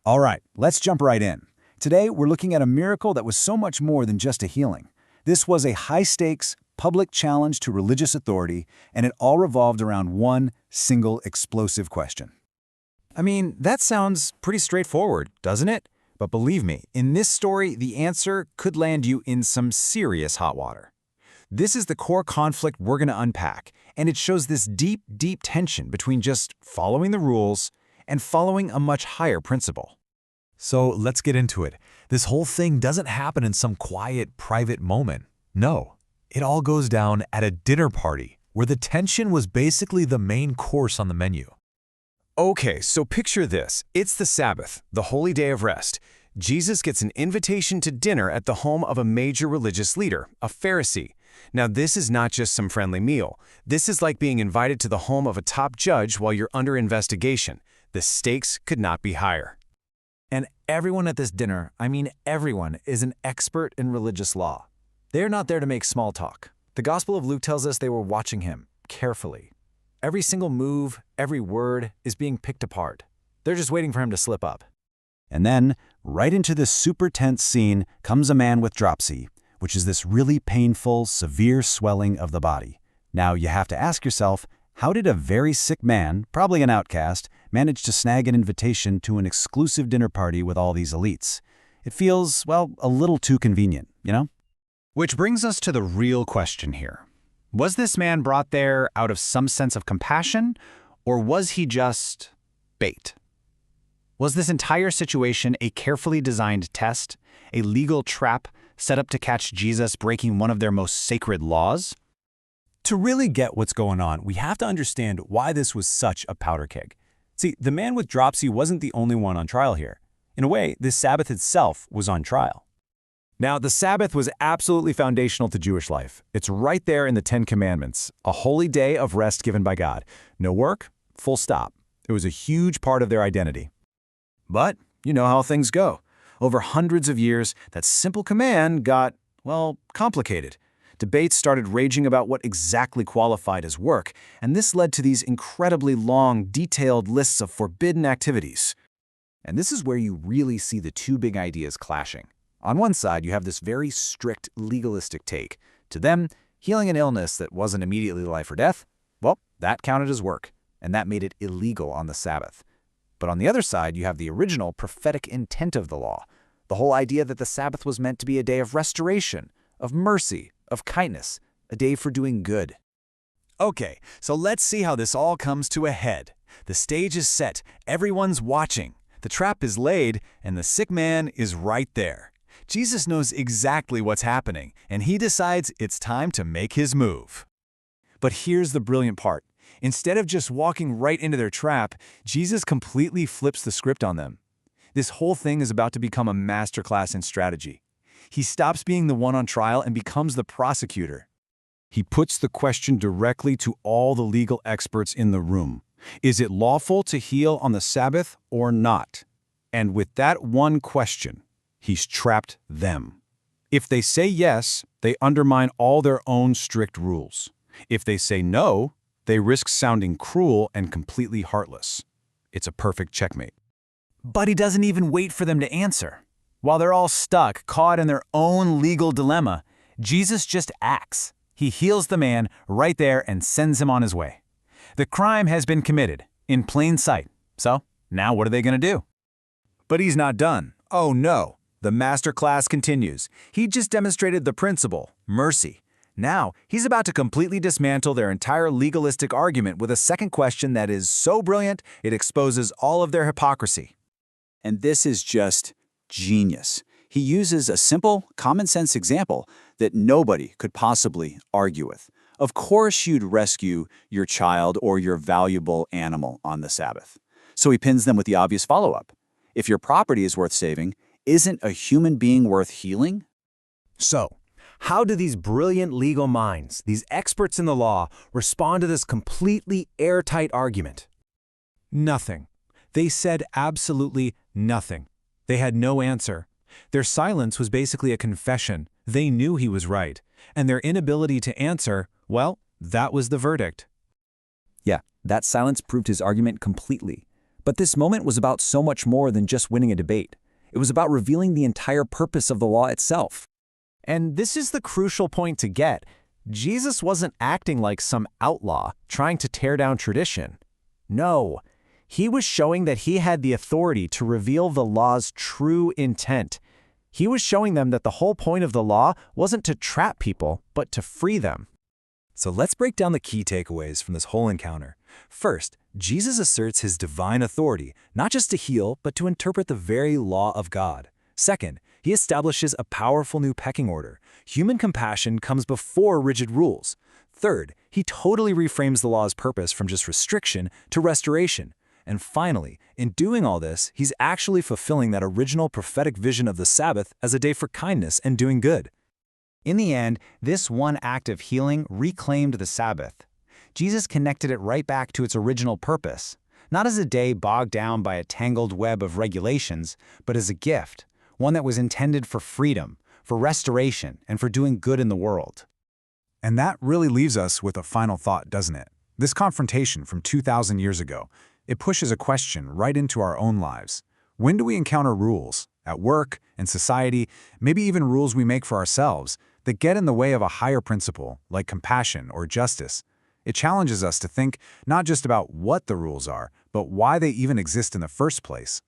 All right, let's jump right in. Today, we're looking at a miracle that was so much more than just a healing. This was a high-stakes, public challenge to religious authority, and it all revolved around one single explosive question. I mean, that sounds pretty straightforward, doesn't it? But believe me, in this story, the answer could land you in some serious hot water. This is the core conflict we're going to unpack, and it shows this deep, deep tension between just following the rules and following a much higher principle. So let's get into it. This whole thing doesn't happen in some quiet, private moment. No, it all goes down at a dinner party where the tension was basically the main course on the menu. Okay, so picture this. It's the Sabbath, the holy day of rest. Jesus gets an invitation to dinner at the home of a major religious leader, a Pharisee. Now, this is not just some friendly meal. This is like being invited to the home of a top judge while you're under investigation. The stakes could not be higher. And everyone at this dinner, I mean everyone, is an expert in religious law. They're not there to make small talk. The Gospel of Luke tells us they were watching him carefully. Every single move, every word is being picked apart. They're just waiting for him to slip up. And then, right into this super tense scene comes a man with dropsy, which is this really painful, severe swelling of the body. Now, you have to ask yourself, how did a very sick man, probably an outcast, manage to snag an invitation to an exclusive dinner party with all these elites? It feels, well, a little too convenient, you know? Which brings us to the real question here. Was this man brought there out of some sense of compassion, or was he just bait? Was this entire situation a carefully designed test, a legal trap set up to catch Jesus breaking one of their most sacred laws? To really get what's going on, we have to understand why this was such a powder keg. See, the man with dropsy wasn't the only one on trial here. In a way, this Sabbath itself was on trial. Now, the Sabbath was absolutely foundational to Jewish life. It's right there in the Ten Commandments, a holy day of rest given by God. No work, full stop. It was a huge part of their identity. But you know how things go. Over hundreds of years, that simple command got, well, complicated. Debates started raging about what exactly qualified as work, and this led to these incredibly long, detailed lists of forbidden activities. And this is where you really see the two big ideas clashing. On one side, you have this very strict, legalistic take. To them, healing an illness that wasn't immediately life or death, well, that counted as work, and that made it illegal on the Sabbath. But on the other side, you have the original prophetic intent of the law, the whole idea that the Sabbath was meant to be a day of restoration, of mercy, of kindness, a day for doing good. Okay, so let's see how this all comes to a head. The stage is set, everyone's watching, the trap is laid, and the sick man is right there. Jesus knows exactly what's happening, and he decides it's time to make his move. But here's the brilliant part. Instead of just walking right into their trap, Jesus completely flips the script on them. This whole thing is about to become a masterclass in strategy. He stops being the one on trial and becomes the prosecutor. He puts the question directly to all the legal experts in the room. Is it lawful to heal on the Sabbath or not? And with that one question, he's trapped them. If they say yes, they undermine all their own strict rules. If they say no, they risk sounding cruel and completely heartless. It's a perfect checkmate. But he doesn't even wait for them to answer. While they're all stuck, caught in their own legal dilemma, Jesus just acts. He heals the man right there and sends him on his way. The crime has been committed, in plain sight. So, now what are they going to do? But he's not done. Oh no. The masterclass continues. He just demonstrated the principle, mercy. Now, he's about to completely dismantle their entire legalistic argument with a second question that is so brilliant, it exposes all of their hypocrisy. And this is just genius. He uses a simple, common-sense example that nobody could possibly argue with. Of course you'd rescue your child or your valuable animal on the Sabbath. So he pins them with the obvious follow-up. If your property is worth saving, isn't a human being worth healing? So, how do these brilliant legal minds, these experts in the law, respond to this completely airtight argument? Nothing. They said absolutely nothing. They had no answer. Their silence was basically a confession. They knew he was right. And their inability to answer, well, that was the verdict. Yeah, that silence proved his argument completely. But this moment was about so much more than just winning a debate. It was about revealing the entire purpose of the law itself. And this is the crucial point to get. Jesus wasn't acting like some outlaw, trying to tear down tradition. No, he was showing that he had the authority to reveal the law's true intent. He was showing them that the whole point of the law wasn't to trap people, but to free them. So let's break down the key takeaways from this whole encounter. First, Jesus asserts his divine authority, not just to heal, but to interpret the very law of God. Second, he establishes a powerful new pecking order. Human compassion comes before rigid rules. Third, he totally reframes the law's purpose from just restriction to restoration. And finally, in doing all this, he's actually fulfilling that original prophetic vision of the Sabbath as a day for kindness and doing good. In the end, this one act of healing reclaimed the Sabbath. Jesus connected it right back to its original purpose, not as a day bogged down by a tangled web of regulations, but as a gift, one that was intended for freedom, for restoration, and for doing good in the world. And that really leaves us with a final thought, doesn't it? This confrontation from 2,000 years ago, it pushes a question right into our own lives. When do we encounter rules, at work, in society, maybe even rules we make for ourselves, that get in the way of a higher principle, like compassion or justice? It challenges us to think not just about what the rules are, but why they even exist in the first place.